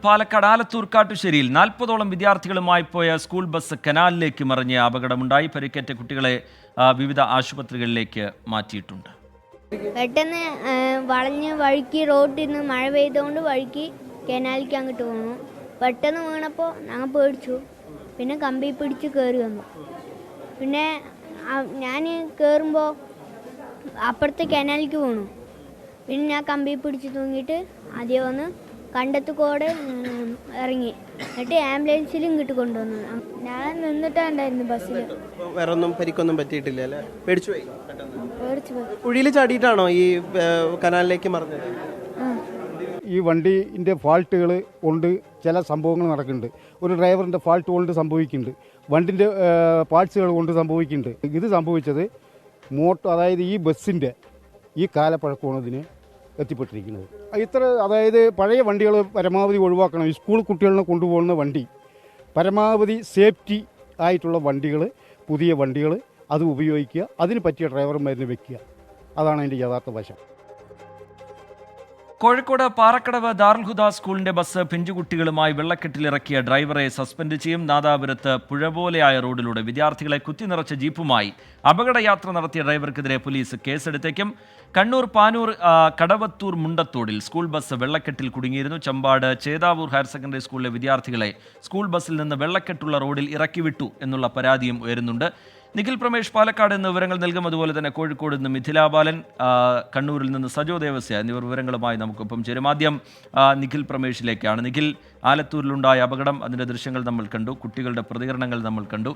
പാലക്കാട് ആലത്തൂർ കാട്ടുശ്ശേരിയിൽ 40ഓളം വിദ്യാർത്ഥികളുമായി പോയ school bus കനാലിലേക്ക് മറിഞ്ഞ അപകടമുണ്ടായി. പരിക്കേറ്റ കുട്ടികളെ വിവിധ ആശുപത്രികളിലേക്ക് മാറ്റിയിട്ടുണ്ട്. പെട്ടെന്ന് വളഞ്ഞ് വഴുക്കി റോഡിൽ നിന്ന് മഴ പെയ്തുകൊണ്ട് വഴുക്കി കനാലിലേക്ക് അങ്ങോട്ട് പോകണു. പെട്ടെന്ന് വീണപ്പോൾ ഞങ്ങൾ പേടിച്ചു. പിന്നെ കമ്പി പിടിച്ച് കയറി വന്നു. പിന്നെ ഞാൻ കയറുമ്പോൾ അപ്പുറത്തെ കനാലിലേക്ക് പോകണു. പിന്നെ ഞാൻ കമ്പി പിടിച്ച് തൂങ്ങിയിട്ട് ആദ്യം വന്ന് കണ്ടത്തുകൂടെ ഇറങ്ങി. എന്നിട്ട് ആംബുലൻസിൽ ഇങ്ങോട്ട് കൊണ്ടുവന്നു. ഞാൻ നിന്നിട്ടുണ്ടായിരുന്നു ബസ്സിൽ. വേറെ ഒന്നും പരിക്കൊന്നും പറ്റിയിട്ടില്ല അല്ലേ? പേടിച്ചു പോയി. കുഴിയിൽ ചാടിയിട്ടാണോ ഈ കനാലിലേക്ക് മറിഞ്ഞത്? ഈ വണ്ടീൻ്റെ ഫാൾട്ടുകൾ കൊണ്ട് ചില സംഭവങ്ങൾ നടക്കുന്നുണ്ട്. ഒരു ഡ്രൈവറിൻ്റെ ഫാൾട്ട് കൊണ്ട് സംഭവിക്കുന്നുണ്ട്, വണ്ടിൻ്റെ പാർട്സുകൾ കൊണ്ട് സംഭവിക്കുന്നുണ്ട്. ഇത് സംഭവിച്ചത് അതായത് ഈ ബസ്സിൻ്റെ ഈ കാലപ്പഴക്കമാണ് ഇതിന് എത്തിപ്പെട്ടിരിക്കുന്നത്. അതായത് പഴയ വണ്ടികൾ പരമാവധി ഒഴിവാക്കണം. ഈ സ്കൂൾ കുട്ടികളെ കൊണ്ടുപോകുന്ന വണ്ടി പരമാവധി സേഫ്റ്റി ആയിട്ടുള്ള വണ്ടികൾ, പുതിയ വണ്ടികൾ അത് ഉപയോഗിക്കുക, അതിന് പറ്റിയ ഡ്രൈവർമാരിനെ വെക്കുക. അതാണ് അതിൻ്റെ യഥാർത്ഥ വശം. കോഴിക്കോട് പാറക്കടവ് ദാറുൽഹുദ സ്കൂളിന്റെ ബസ് പിഞ്ചുകുട്ടികളുമായി വെള്ളക്കെട്ടിലിറക്കിയ ഡ്രൈവറെ സസ്പെൻഡ് ചെയ്യും. നാദാപുരത്ത് പുഴപോലെയായ റോഡിലൂടെ വിദ്യാർത്ഥികളെ കുത്തിനിറച്ച ജീപ്പുമായി അപകടയാത്ര നടത്തിയ ഡ്രൈവർക്കെതിരെ പോലീസ് കേസെടുത്തേക്കും. കണ്ണൂർ പാനൂർ കടവത്തൂർ മുണ്ടത്തോടിൽ സ്കൂൾ ബസ് വെള്ളക്കെട്ടിൽ കുടുങ്ങിയിരുന്നു. ചമ്പാട് ചേതാവൂർ ഹയർ സെക്കൻഡറി സ്കൂളിലെ വിദ്യാർത്ഥികളെ സ്കൂൾ ബസ്സിൽ നിന്ന് വെള്ളക്കെട്ടുള്ള റോഡിൽ ഇറക്കിവിട്ടു എന്നുള്ള പരാതിയും ഉയരുന്നുണ്ട്. നിഖിൽ പ്രമേഷ് പാലക്കാട് നിന്ന് വിവരങ്ങൾ നൽകും. അതുപോലെ തന്നെ കോഴിക്കോട് നിന്ന് മിഥിലാ ബാലൻ, കണ്ണൂരിൽ നിന്ന് സജോ ദേവസ്യ എന്നിവർ വിവരങ്ങളുമായി നമുക്കൊപ്പം ചേരും. ആദ്യം നിഖിൽ പ്രമേഷിലേക്കാണ്. നിഖിൽ, ആലത്തൂരിലുണ്ടായ അപകടം, അതിൻ്റെ ദൃശ്യങ്ങൾ നമ്മൾ കണ്ടു, കുട്ടികളുടെ പ്രതികരണങ്ങൾ നമ്മൾ കണ്ടു.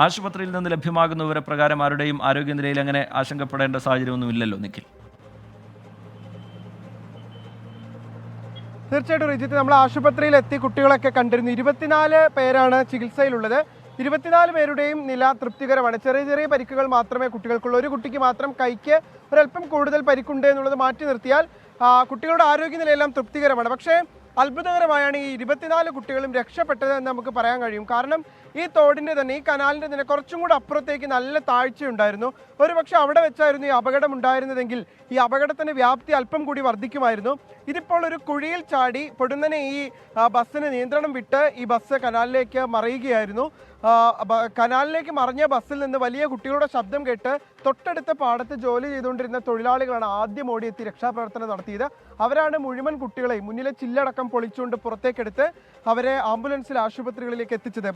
ആശുപത്രിയിൽ നിന്ന് ലഭ്യമാകുന്ന വിവരപ്രകാരം ആരുടെയും ആരോഗ്യനിലയിൽ അങ്ങനെ ആശങ്കപ്പെടേണ്ട സാഹചര്യമൊന്നുമില്ലല്ലോ നിഖിൽ? തീർച്ചയായിട്ടും റിജിത്ത്, നമ്മൾ ആശുപത്രിയിൽ എത്തി കുട്ടികളൊക്കെ കണ്ടിരുന്നു. 24 പേരാണ് ചികിത്സയിലുള്ളത്. 24 പേരുടെയും നില തൃപ്തികരമാണ്. ചെറിയ ചെറിയ പരിക്കുകൾ മാത്രമേ കുട്ടികൾക്കുള്ളൂ. ഒരു കുട്ടിക്ക് മാത്രം കൈക്ക് ഒരല്പം കൂടുതൽ പരിക്കുണ്ട് എന്നുള്ളത് മാറ്റി നിർത്തിയാൽ കുട്ടികളുടെ ആരോഗ്യനിലയെല്ലാം തൃപ്തികരമാണ്. പക്ഷേ അത്ഭുതകരമായാണ് ഈ 24 കുട്ടികളും രക്ഷപ്പെട്ടത് എന്ന് നമുക്ക് പറയാൻ കഴിയും. കാരണം ഈ തോടിൻ്റെ തന്നെ, ഈ കനാലിൻ്റെ തന്നെ കുറച്ചും കൂടെ അപ്പുറത്തേക്ക് നല്ല താഴ്ചയുണ്ടായിരുന്നു. ഒരുപക്ഷെ അവിടെ വെച്ചായിരുന്നു ഈ അപകടം ഉണ്ടായിരുന്നതെങ്കിൽ ഈ അപകടത്തിൻ്റെ വ്യാപ്തി അല്പം കൂടി വർദ്ധിക്കുമായിരുന്നു. ഇതിപ്പോൾ ഒരു കുഴിയിൽ ചാടി പൊടുന്നനെ ഈ ബസ്സിന് നിയന്ത്രണം വിട്ട് ഈ ബസ് കനാലിലേക്ക് മറിയുകയായിരുന്നു. കനാലിലേക്ക് മറിഞ്ഞ ബസ്സിൽ നിന്ന് വലിയ കുട്ടികളുടെ ശബ്ദം കേട്ട് തൊട്ടടുത്ത പാടത്ത് ജോലി ചെയ്തുകൊണ്ടിരുന്ന തൊഴിലാളികളാണ് ആദ്യം ഓടിയെത്തി രക്ഷാപ്രവർത്തനം നടത്തിയത്. അവരാണ് മുഴുവൻ കുട്ടികളെയും മുന്നിലെ ചില്ലടക്കം പൊളിച്ചുകൊണ്ട് പുറത്തേക്കെടുത്ത് അവരെ ആംബുലൻസിൽ ആശുപത്രികളിലേക്ക് എത്തിച്ചത്.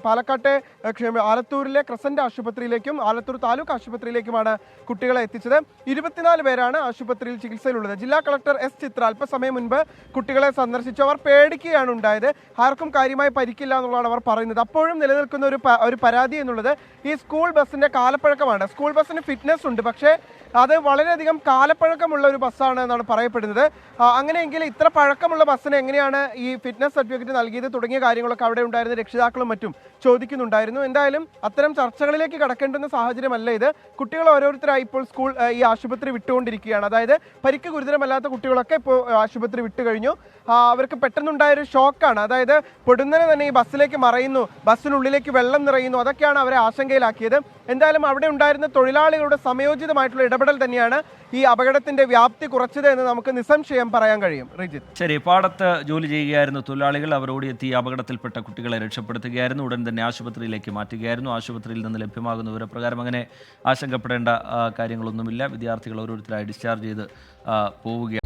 ആലത്തൂരിലെ ക്രസന്റ് ആശുപത്രിയിലേക്കും ആലത്തൂർ താലൂക്ക് ആശുപത്രിയിലേക്കുമാണ് കുട്ടികളെ എത്തിച്ചത്. 24 പേരാണ് ആശുപത്രിയിൽ ചികിത്സയിലുള്ളത്. ജില്ലാ കളക്ടർ എസ് ചിത്ര അല്പസമയം മുൻപ് കുട്ടികളെ സന്ദർശിച്ചു. അവർ പേടിക്കുകയാണ് ഉണ്ടായത്. ആർക്കും കാര്യമായി പരിക്കില്ല എന്നുള്ളതാണ് അവർ പറയുന്നത്. അപ്പോഴും നിലനിൽക്കുന്ന ഒരു പരാതി എന്നുള്ളത് ഈ സ്കൂൾ ബസ്സിന്റെ കാലപ്പഴക്കമാണ്. സ്കൂൾ ബസ്സിന് ഫിറ്റ്നസ് ഉണ്ട്, പക്ഷേ അത് വളരെയധികം കാലപ്പഴക്കമുള്ള ഒരു ബസ്സാണ് എന്നാണ് പറയപ്പെടുന്നത്. അങ്ങനെയെങ്കിൽ ഇത്ര പഴക്കമുള്ള ബസ്സിന് എങ്ങനെയാണ് ഈ ഫിറ്റ്നസ് സർട്ടിഫിക്കറ്റ് നൽകിയത് തുടങ്ങിയ കാര്യങ്ങളൊക്കെ അവിടെ ഉണ്ടായിരുന്ന രക്ഷിതാക്കളും മറ്റും ചോദിക്കുന്നുണ്ടായിരുന്നു. എന്തായാലും അത്തരം ചർച്ചകളിലേക്ക് കടക്കേണ്ടുന്ന സാഹചര്യമല്ല ഇത്. കുട്ടികൾ ഓരോരുത്തരായി ഇപ്പോൾ ഈ ആശുപത്രി വിട്ടുകൊണ്ടിരിക്കുകയാണ്. അതായത് പരിക്ക് ഗുരുതരമല്ലാത്ത കുട്ടികളൊക്കെ ഇപ്പോൾ ആശുപത്രി വിട്ടുകഴിഞ്ഞു. അവർക്ക് പെട്ടെന്നുണ്ടായൊരു ഷോക്കാണ്. അതായത് പൊടുന്നനെ തന്നെ ഈ ബസ്സിലേക്ക് മറയുന്നു, ബസ്സിനുള്ളിലേക്ക് വെള്ളം നിറയുന്നു. അതൊക്കെയാണ് അവരെ ആശങ്കയിലാക്കിയത്. എന്തായാലും അവിടെ ഉണ്ടായിരുന്ന തൊഴിലാളികളുടെ സമയോചിതമായിട്ടുള്ള ഇടപെടൽ തന്നെയാണ് ഈ അപകടത്തിന്റെ വ്യാപ്തി കുറച്ചത് എന്ന് നമുക്ക് നിസ്സംശയം പറയാൻ കഴിയും. റിജിത്ത്, ശരി. പാടത്ത് ജോലി ചെയ്യുകയായിരുന്നു തൊഴിലാളികൾ. അവർ ഓടിയെത്തി അപകടത്തിൽപ്പെട്ട കുട്ടികളെ രക്ഷപ്പെടുത്തുകയായിരുന്നു. ഉടൻ തന്നെ ആശുപത്രിയിലേക്ക് മാറ്റുകയായിരുന്നു. ആശുപത്രിയിൽ നിന്ന് ലഭ്യമാകുന്ന വിവരപ്രകാരം അങ്ങനെ ആശങ്കപ്പെടേണ്ട കാര്യങ്ങളൊന്നുമില്ല. വിദ്യാർത്ഥികൾ ഓരോരുത്തരായി ഡിസ്ചാർജ് ചെയ്ത് പോവുകയാണ്.